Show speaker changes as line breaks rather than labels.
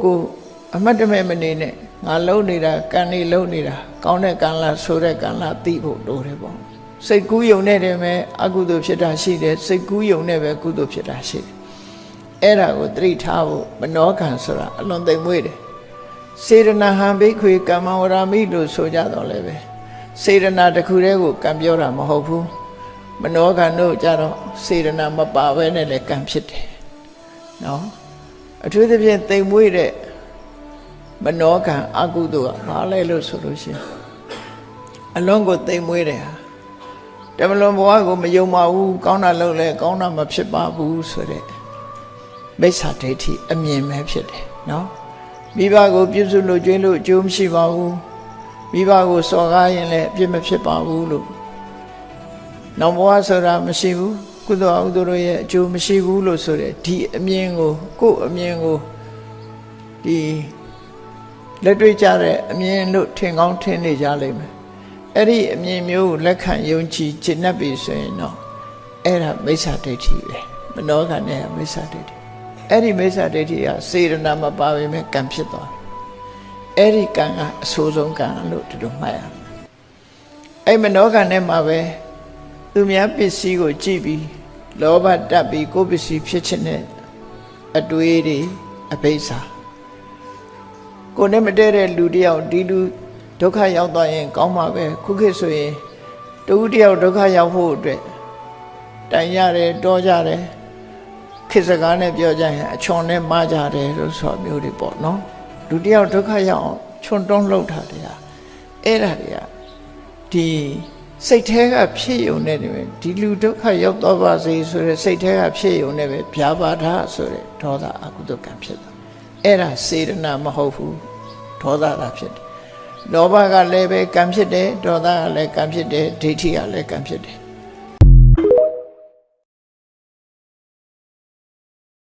ကိုအမတ်တမဲ့မနေနဲ့ငါလုံးနေတာကံနေလုံးနေတာကောင်းတဲ့ကံလားဆိုတဲ့ကံလားသိဖို့လိုတယ်ပေါ့စိတ်ကူးယုံနဲ့တည်းပဲအကုသိုလ်ဖြစ်တာရှိတယ်စိတ်ကူးယုံနဲ့ပဲကုသိုလ်ဖြစ်တာရှိတယ်အဲ့ဒါကိုသတိထားဖို့မနောကံဆိုတာအလွန်သိမ်မွေ့တယ်စေရနာဟံဘိက္ခွေကမ္မဝရမိလို့ဆိုကြတော့လည်းပဲစေရနာတစ်ခုတည်းကိုကံပြောတာမဟုတ်ဘူးမနောကံတို့ကြတော့စေရနာမပါဘဲနဲ့လည်းကံဖြစ်တယ်နော်အထူးသဖြင့်သိမ်မွေ့တဲ့မနောကံအကုသိုလ်ကဘာလဲလို့ဆိုလို့ရှိရင်အလုံးကိုသိမ်မွေးတယ်ဟာတမလွန်ဘဝကိုမယုံပါဘူးကောင်းတာလုပ်လဲကောင်းတာမဖြစ်ပါဘူးဆိုတဲ့မိစ္ဆာဒိဋ္ဌိအမြင်ပဲဖြစ်တယ်နော်မိဘကိုပြုစုလို့ကျွေးလို့အကျိုးမရှိပါဘူးမိဘကိုစော်ကားရင်လည်းအပြစ်မဖြစ်ပါဘူးလို့နောက်ဘဝဆိုတာမရှိဘူးကုသိုလ်အကုသိုလ်ရဲ့အကျိုးမရှိဘူးလို့ဆိုတဲ့ဒီအမြင်ကိုကိုယ်အမြင်ကိုဒီလက်တွေ့ကြတဲ့အမြင်လို့ထင်ကောင်းထင်နေကြလိမ့်မယ်အဲ့ဒီအမြင်မျိုးကိုလက်ခံယုံကြည်ကျင့်တတ်ပြီဆိုရင်တော့အဲ့ဒါမိစ္ဆာဒိဋ္ဌိပဲမနောကံနဲ့မိစ္ဆာဒိဋ္ဌိအဲ့ဒီမိစ္ဆာဒိဋ္ဌိကစေရနာမပါပေမဲ့ကံဖြစ်သွားတယ်အဲ့ဒီကံကအဆိုးဆုံးကံလို့ဒီလိုမှတ်ရမယ်အဲ့မနောကံနဲ့မှာပဲသူများပစ္စည်းကိုကြည့်ပြီးလောဘတက်ပြီးကိုယ်ပစ္စည်းဖြစ်ခြင်းနဲ့အတွေးတွေအဘိဓါကိုယ်နဲ့မတည့်တဲ့လူတယောက်ဒီလူဒုက္ခရောက်သွားရင်ကောင်းမှာပဲခုခေတ်ဆိုရင်တူတယောက်ဒုက္ခရောက်ဖို့အတွက်တိုင်ရတယ်တောကြတယ်ခေတ်စကားနဲ့ပြောကြရင်အချွန်နဲ့မကြတယ်လို့ဆိုမျိုးတွေပေါ့နော်လူတယောက်ဒုက္ခရောက်အောင်ချွန်တွန်းလှုပ်တာတွေကအဲ့ဒါတွေကဒီစိတ်แท้ကဖြစ်ယုံနေတယ်ပဲဒီလူဒုက္ခရောက်တော့ပါစေဆိုတဲ့စိတ်แท้ကဖြစ်ယုံနေပဲဗျာပါဒဆိုတဲ့ဒေါသအကုသိုလ်ကံဖြစ်တာအဲ့ဒါစေရနာမဟုတ်ဘူးဒေါသတာဖြစ်တယ်လောဘကလည်းပဲကံဖြစ်တယ်ဒေါသကလည်းကံဖြစ်တယ်ဒိဋ္ဌိကလည်းကံဖြစ်တယ်